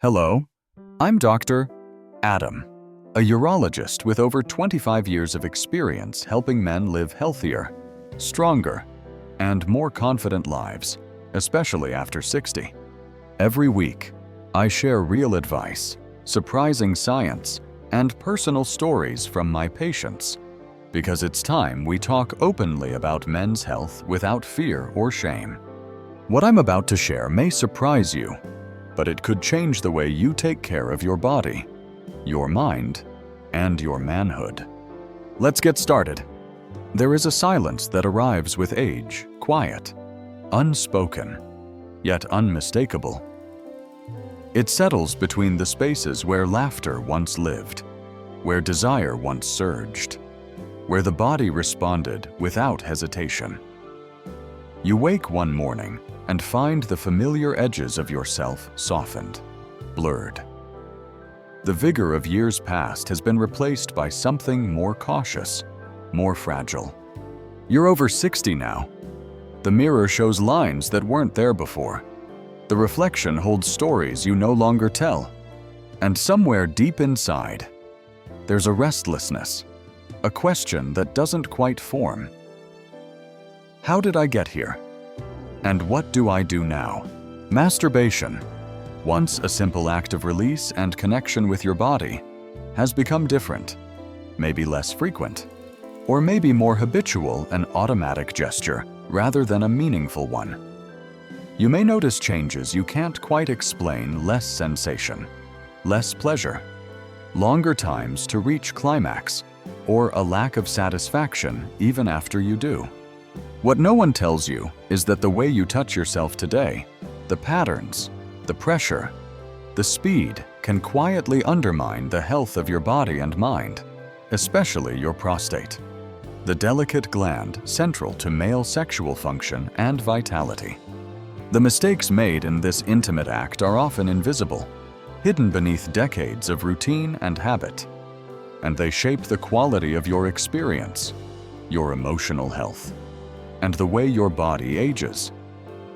Hello, I'm Dr. Adam, a urologist with over 25 years of experience helping men live healthier, stronger, and more confident lives, especially after 60. Every week, I share real advice, surprising science, and personal stories from my patients, because it's time we talk openly about men's health without fear or shame. What I'm about to share may surprise you, but it could change the way you take care of your body, your mind, and your manhood. Let's get started. There is a silence that arrives with age, quiet, unspoken, yet unmistakable. It settles between the spaces where laughter once lived, where desire once surged, where the body responded without hesitation. You wake one morning and find the familiar edges of yourself softened, blurred. The vigor of years past has been replaced by something more cautious, more fragile. You're over 60 now. The mirror shows lines that weren't there before. The reflection holds stories you no longer tell. And somewhere deep inside, there's a restlessness, a question that doesn't quite form. How did I get here? And what do I do now? Masturbation, once a simple act of release and connection with your body, has become different, maybe less frequent, or maybe more habitual, an automatic gesture rather than a meaningful one. You may notice changes you can't quite explain: less sensation, less pleasure, longer times to reach climax, or a lack of satisfaction even after you do. What no one tells you is that the way you touch yourself today, the patterns, the pressure, the speed can quietly undermine the health of your body and mind, especially your prostate, the delicate gland central to male sexual function and vitality. The mistakes made in this intimate act are often invisible, hidden beneath decades of routine and habit, and they shape the quality of your experience, your emotional health, and the way your body ages.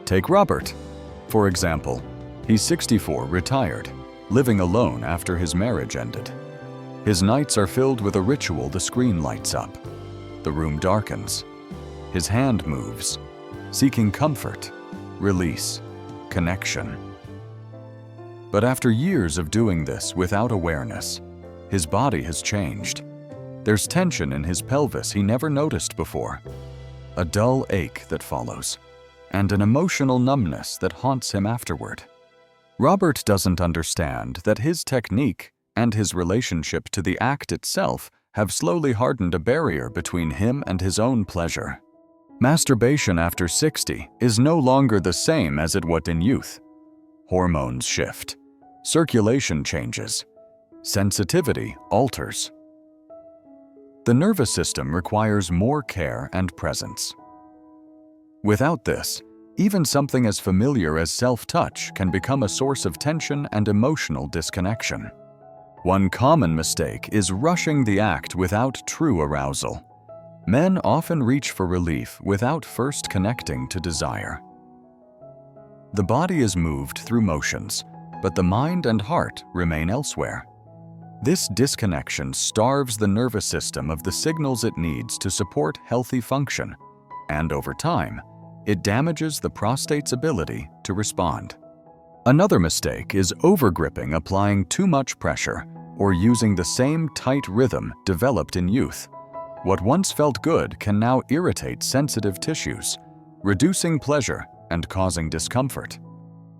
Take Robert, for example. He's 64, retired, living alone after his marriage ended. His nights are filled with a ritual. The screen lights up, the room darkens, his hand moves, seeking comfort, release, connection. But after years of doing this without awareness, his body has changed. There's tension in his pelvis he never noticed before, a dull ache that follows, and an emotional numbness that haunts him afterward. Robert doesn't understand that his technique and his relationship to the act itself have slowly hardened a barrier between him and his own pleasure. Masturbation after 60 is no longer the same as it was in youth. Hormones shift, circulation changes, sensitivity alters. The nervous system requires more care and presence. Without this, even something as familiar as self-touch can become a source of tension and emotional disconnection. One common mistake is rushing the act without true arousal. Men often reach for relief without first connecting to desire. The body is moved through motions, but the mind and heart remain elsewhere. This disconnection starves the nervous system of the signals it needs to support healthy function, and over time, it damages the prostate's ability to respond. Another mistake is overgripping, applying too much pressure, or using the same tight rhythm developed in youth. What once felt good can now irritate sensitive tissues, reducing pleasure and causing discomfort.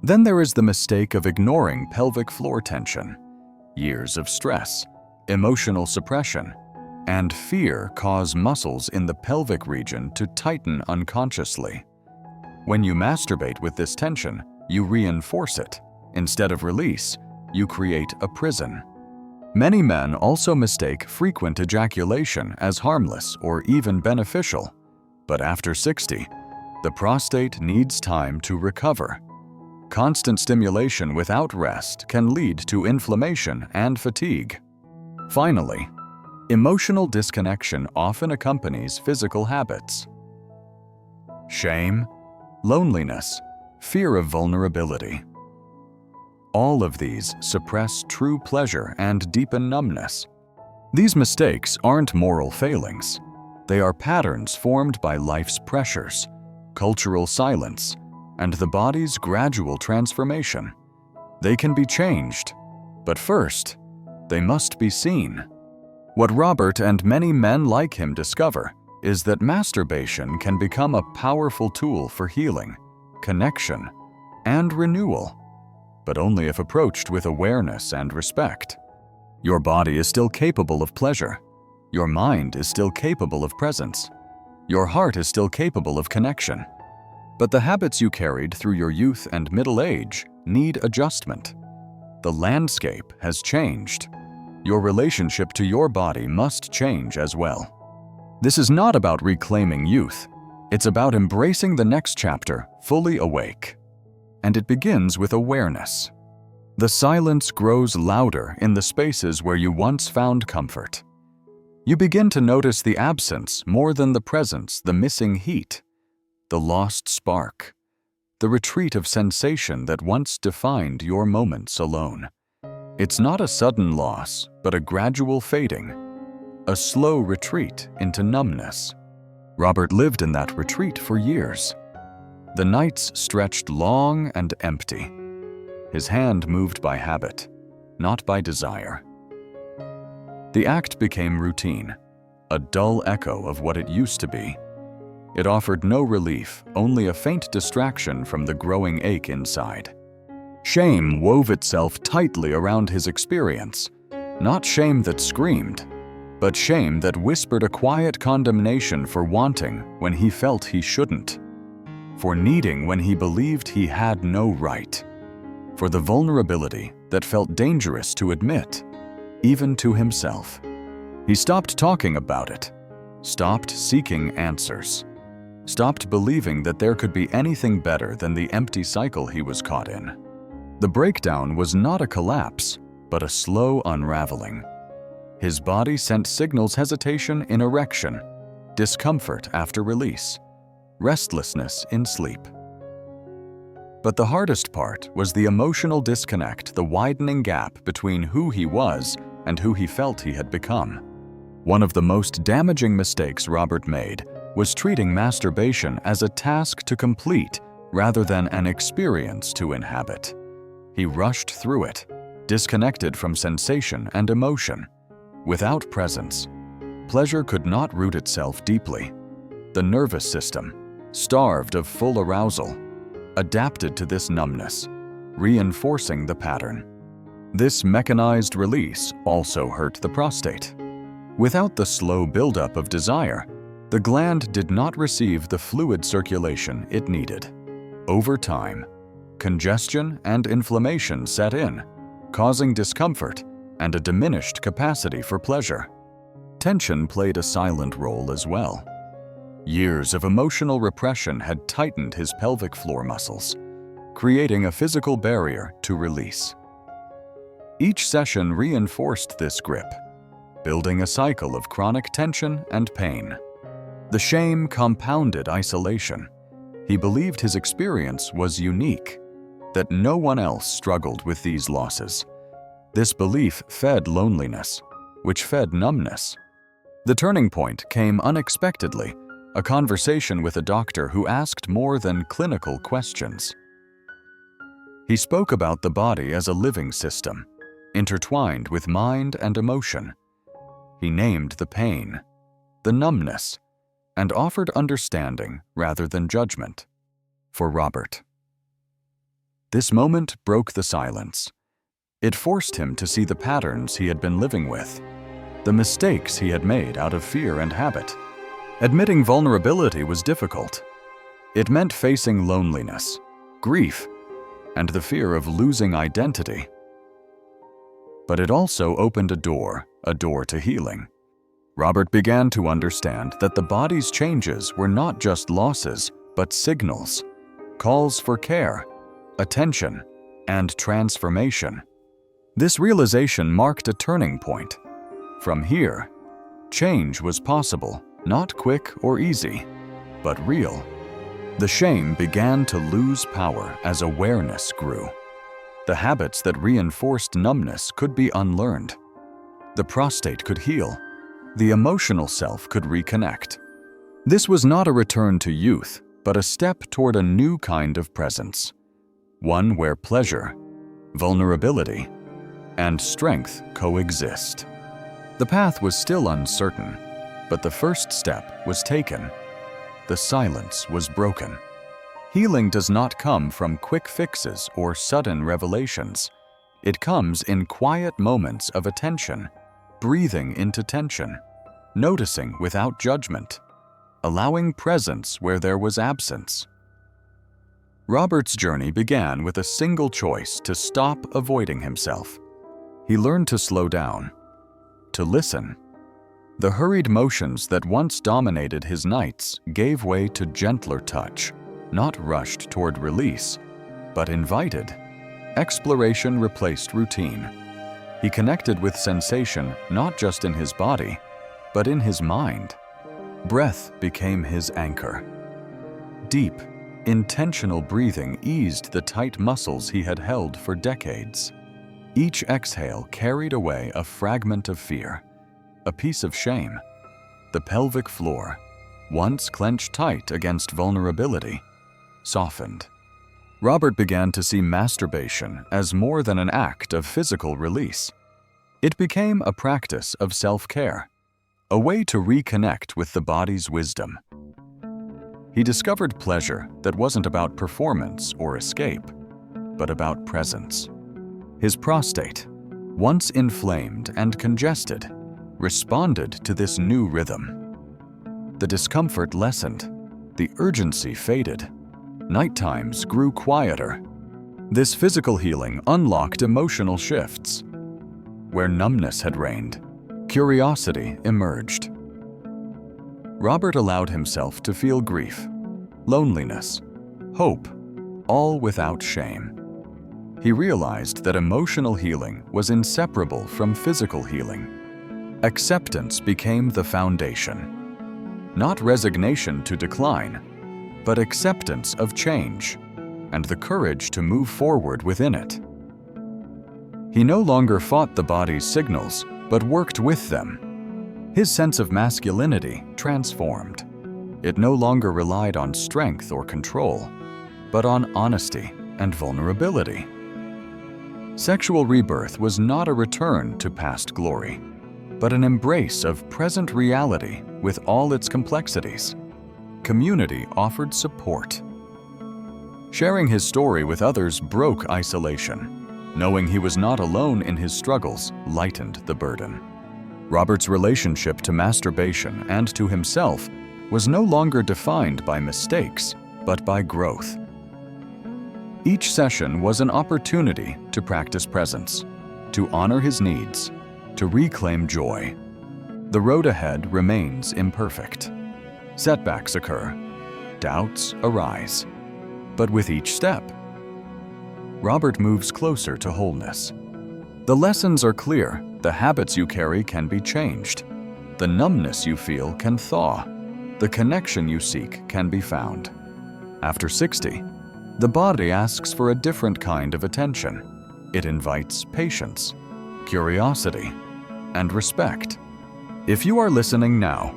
Then there is the mistake of ignoring pelvic floor tension. Years of stress, emotional suppression, and fear cause muscles in the pelvic region to tighten unconsciously. When you masturbate with this tension, you reinforce it. Instead of release, you create a prison. Many men also mistake frequent ejaculation as harmless or even beneficial. But after 60, the prostate needs time to recover. Constant stimulation without rest can lead to inflammation and fatigue. Finally, emotional disconnection often accompanies physical habits. Shame, loneliness, fear of vulnerability. all of these suppress true pleasure and deepen numbness. These mistakes aren't moral failings. They are patterns formed by life's pressures, cultural silence, and the body's gradual transformation. They can be changed, but first, they must be seen. What Robert and many men like him discover is that masturbation can become a powerful tool for healing, connection, and renewal, but only if approached with awareness and respect. Your body is still capable of pleasure. Your mind is still capable of presence. Your heart is still capable of connection. But the habits you carried through your youth and middle age need adjustment. The landscape has changed. Your relationship to your body must change as well. This is not about reclaiming youth. It's about embracing the next chapter fully awake. And it begins with awareness. The silence grows louder in the spaces where you once found comfort. You begin to notice the absence more than the presence, the missing heat, the lost spark, the retreat of sensation that once defined your moments alone. It's not a sudden loss, but a gradual fading, a slow retreat into numbness. Robert lived in that retreat for years. The nights stretched long and empty. His hand moved by habit, not by desire. The act became routine, a dull echo of what it used to be. It offered no relief, only a faint distraction from the growing ache inside. Shame wove itself tightly around his experience, not shame that screamed, but shame that whispered a quiet condemnation for wanting when he felt he shouldn't, for needing when he believed he had no right, for the vulnerability that felt dangerous to admit, even to himself. He stopped talking about it, stopped seeking answers, stopped believing that there could be anything better than the empty cycle he was caught in. The breakdown was not a collapse, but a slow unraveling. His body sent signals: hesitation in erection, discomfort after release, restlessness in sleep. But the hardest part was the emotional disconnect, the widening gap between who he was and who he felt he had become. One of the most damaging mistakes Robert made was treating masturbation as a task to complete rather than an experience to inhabit. He rushed through it, disconnected from sensation and emotion. Without presence, pleasure could not root itself deeply. The nervous system, starved of full arousal, adapted to this numbness, reinforcing the pattern. This mechanized release also hurt the prostate. Without the slow buildup of desire, the gland did not receive the fluid circulation it needed. Over time, congestion and inflammation set in, causing discomfort and a diminished capacity for pleasure. Tension played a silent role as well. Years of emotional repression had tightened his pelvic floor muscles, creating a physical barrier to release. Each session reinforced this grip, building a cycle of chronic tension and pain. The shame compounded isolation. He believed his experience was unique, that no one else struggled with these losses. This belief fed loneliness, which fed numbness. The turning point came unexpectedly, a conversation with a doctor who asked more than clinical questions. He spoke about the body as a living system, intertwined with mind and emotion. He named the pain, the numbness, and offered understanding rather than judgment. For Robert, this moment broke the silence. It forced him to see the patterns he had been living with, the mistakes he had made out of fear and habit. Admitting vulnerability was difficult. It meant facing loneliness, grief, and the fear of losing identity. But it also opened a door to healing. Robert began to understand that the body's changes were not just losses, but signals, calls for care, attention, and transformation. This realization marked a turning point. From here, change was possible, not quick or easy, but real. The shame began to lose power as awareness grew. The habits that reinforced numbness could be unlearned. The prostate could heal. The emotional self could reconnect. This was not a return to youth, but a step toward a new kind of presence. One where pleasure, vulnerability, and strength coexist. The path was still uncertain, but the first step was taken. The silence was broken. Healing does not come from quick fixes or sudden revelations. It comes in quiet moments of attention, breathing into tension, noticing without judgment, allowing presence where there was absence. Robert's journey began with a single choice to stop avoiding himself. He learned to slow down, to listen. The hurried motions that once dominated his nights gave way to gentler touch, not rushed toward release, but invited. Exploration replaced routine. He connected with sensation not just in his body, but in his mind. Breath became his anchor. Deep, intentional breathing eased the tight muscles he had held for decades. Each exhale carried away a fragment of fear, a piece of shame. The pelvic floor, once clenched tight against vulnerability, softened. Robert began to see masturbation as more than an act of physical release. It became a practice of self-care, a way to reconnect with the body's wisdom. He discovered pleasure that wasn't about performance or escape, but about presence. His prostate, once inflamed and congested, responded to this new rhythm. The discomfort lessened, the urgency faded. Night times grew quieter. This physical healing unlocked emotional shifts. Where numbness had reigned, curiosity emerged. Robert allowed himself to feel grief, loneliness, hope, all without shame. He realized that emotional healing was inseparable from physical healing. Acceptance became the foundation. Not resignation to decline, but acceptance of change and the courage to move forward within it. He no longer fought the body's signals, but worked with them. His sense of masculinity transformed. It no longer relied on strength or control, but on honesty and vulnerability. Sexual rebirth was not a return to past glory, but an embrace of present reality with all its complexities. Community offered support. Sharing his story with others broke isolation. Knowing he was not alone in his struggles lightened the burden. Robert's relationship to masturbation and to himself was no longer defined by mistakes, but by growth. Each session was an opportunity to practice presence, to honor his needs, to reclaim joy. The road ahead remains imperfect. Setbacks occur, doubts arise, but with each step, Robert moves closer to wholeness. The lessons are clear. The habits you carry can be changed. The numbness you feel can thaw. The connection you seek can be found. After 60, the body asks for a different kind of attention. It invites patience, curiosity, and respect. If you are listening now,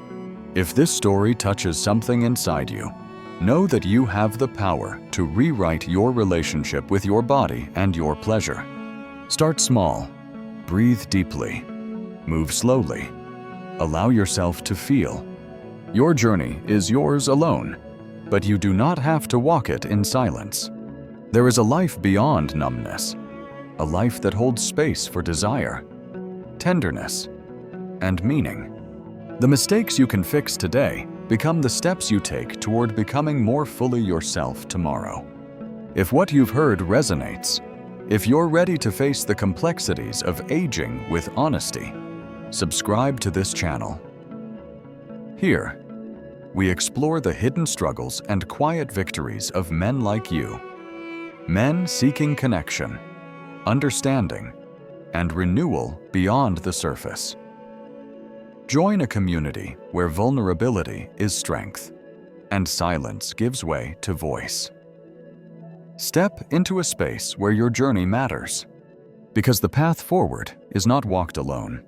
if this story touches something inside you, know that you have the power to rewrite your relationship with your body and your pleasure. Start small, breathe deeply, move slowly, allow yourself to feel. Your journey is yours alone, but you do not have to walk it in silence. There is a life beyond numbness, a life that holds space for desire, tenderness, and meaning. The mistakes you can fix today become the steps you take toward becoming more fully yourself tomorrow. If what you've heard resonates, if you're ready to face the complexities of aging with honesty, subscribe to this channel. Here, we explore the hidden struggles and quiet victories of men like you. Men seeking connection, understanding, and renewal beyond the surface. Join a community where vulnerability is strength, and silence gives way to voice. Step into a space where your journey matters. Because the path forward is not walked alone.